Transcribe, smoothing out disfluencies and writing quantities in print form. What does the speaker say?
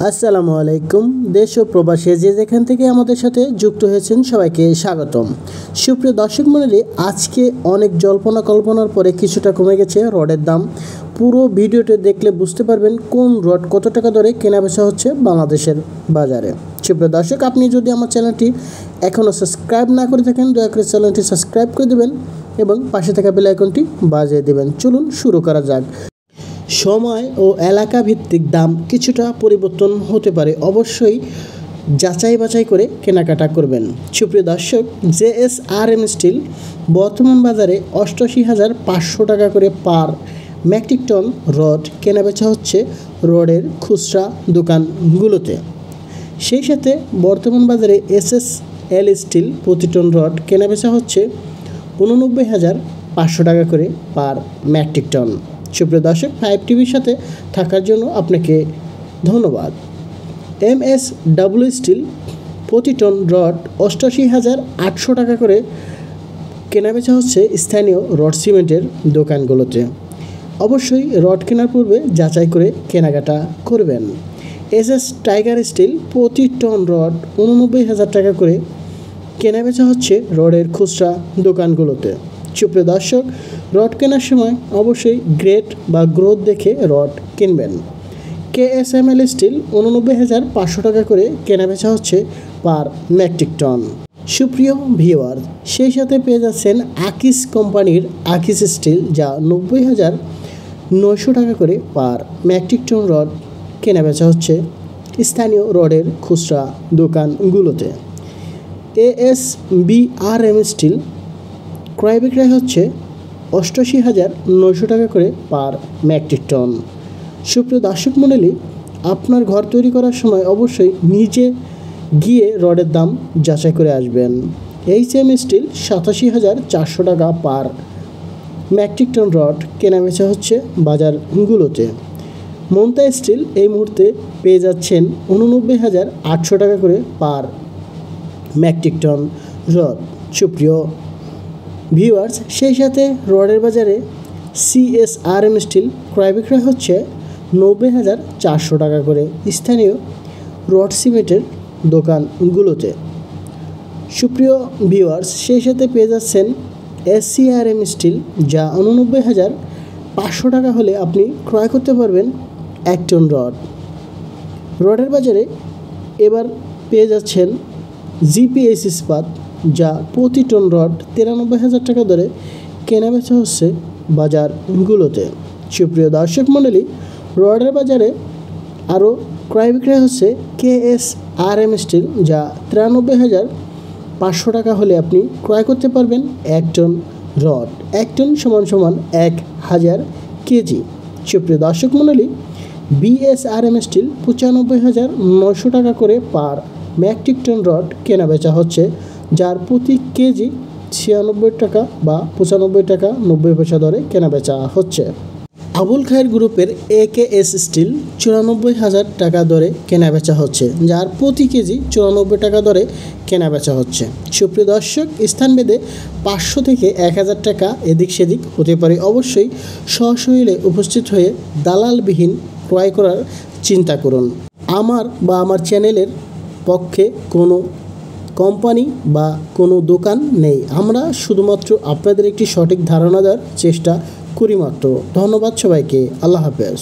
আসসালামু আলাইকুম। দেশ ও প্রবাসে যে যেখান থেকে আমাদের সাথে যুক্ত হয়েছেন সবাইকে স্বাগতম। সুপ্রিয় দর্শক মণ্ডলী, আজকে অনেক জল্পনা কল্পনার পরে কিছুটা কমে গেছে রডের দাম। পুরো ভিডিওটি দেখলে বুঝতে পারবেন কোন রড কত টাকা দরে কেনা বেচা হচ্ছে বাংলাদেশের বাজারে। সুপ্রিয় দর্শক, আপনি যদি আমার চ্যানেলটি এখনও সাবস্ক্রাইব না করে থাকেন, দয়া করে চ্যানেলটি সাবস্ক্রাইব করে দেবেন এবং পাশে থাকা বেল আইকনটি বাজিয়ে দেবেন। চলুন শুরু করা যাক। সময় ও এলাকা ভিত্তিক দাম কিছুটা পরিবর্তন হতে পারে, অবশ্যই যাচাই বাছাই করে কেনাকাটা করবেন। সুপ্রিয় দর্শক, JSRM স্টিল বর্তমান বাজারে 88,500 টাকা করে পার মেট্রিক টন রড কেনাবেচা হচ্ছে রডের খুচরা দোকানগুলোতে। সেই সাথে বর্তমান বাজারে SSL স্টিল প্রতি টন রড কেনাবেচা হচ্ছে 89,500 টাকা করে পার মেট্রিক টন। সুপ্রিয় দর্শক, 5TVর সাথে থাকার জন্য আপনাকে ধন্যবাদ। MSW স্টিল প্রতি টন রড 88,800 টাকা করে কেনাবেচা হচ্ছে স্থানীয় রড সিমেন্টের দোকানগুলোতে। অবশ্যই রড কেনার পূর্বে যাচাই করে কেনাকাটা করবেন। SS টাইগার স্টিল প্রতি টন রড 89,000 টাকা করে কেনাবেচা হচ্ছে রডের খুচরা দোকানগুলোতে। সুপ্রিয় দর্শক, রড কেনার সময় অবশ্যই গ্রেড বা গ্রোথ দেখে রড কিনবেন। KSML স্টিল 89,500 টাকা করে কেনাবেচা হচ্ছে পার মেট্রিক টন। সুপ্রিয় ভিউয়ার, সেই সাথে পেয়ে যাচ্ছেন আকিস কোম্পানির আকিস স্টিল, যা 90,900 টাকা করে পার মেট্রিক টন রড কেনাবেচা হচ্ছে স্থানীয় রডের খুচরা দোকানগুলোতে। ASBRM স্টিল ক্রয় বিক্রয় হচ্ছে 88,900 টাকা করে পার মেট্রিক টন। সুপ্রিয় দর্শক মণ্ডলী, আপনার ঘর তৈরি করার সময় অবশ্যই নিজে গিয়ে রডের দাম যাচাই করে আসবেন। HM স্টিল 87,400 টাকা পার মেট্রিক টন রড কেনাবেচা হচ্ছে বাজারগুলোতে। মন্তা স্টিল এই মুহূর্তে পেয়ে যাচ্ছেন 89,800 টাকা করে পার মেট্রিক টন রড। সুপ্রিয় ভিউয়ার্স, সেই সাথে রডের বাজারে CSRM স্টিল ক্রয় বিক্রয় হচ্ছে 90,400 টাকা করে স্থানীয় রড সিমেন্টের দোকানগুলোতে। সুপ্রিয় ভিউয়ার্স, সেই সাথে পেয়ে যাচ্ছেন SCRM স্টিল, যা 89,500 টাকা হলে আপনি ক্রয় করতে পারবেন 1 টন রড। রডের বাজারে এবার পেয়ে যাচ্ছেন GPS ইস্পাত, যা প্রতি টন রড 93,000 টাকা দরে কেনাবেচা হচ্ছে বাজারগুলোতে। সুপ্রিয় দর্শক মণ্ডলী, রডের বাজারে আরও ক্রয় বিক্রয় হচ্ছে KSRM স্টিল, যা 93,500 টাকা হলে আপনি ক্রয় করতে পারবেন 1 টন রড। 1 টন সমান 1,000 কেজি। সুপ্রিয় দর্শক মণ্ডলী, BSRM স্টিল 95,900 টাকা করে পার মেট্রিক টন রড কেনাবেচা হচ্ছে, যার প্রতি কেজি 96 টাকা বা 95 টাকা 90 পয়সা দরে কেনাবেচা হচ্ছে। আবুল খায়ের গ্রুপের AKS স্টিল 94,000 টাকা দরে কেনাবেচা হচ্ছে, যার প্রতি কেজি 94 টাকা দরে কেনাবেচা হচ্ছে। সুপ্রিয় দর্শক, স্থানভেদে 500 থেকে 1,000 টাকা এদিক সেদিক হতে পারে। অবশ্যই সশরীরে উপস্থিত হয়ে দালালবিহীন ক্রয় করার চিন্তা করুন। আমার চ্যানেলের পক্ষে কোনো কোম্পানি বা কোনো দোকান নেই। আমরা শুধুমাত্র আপনাদের একটি সঠিক ধারণা দেওয়ার চেষ্টা করি মাত্র। ধন্যবাদ সবাইকে। আল্লাহ হাফেজ।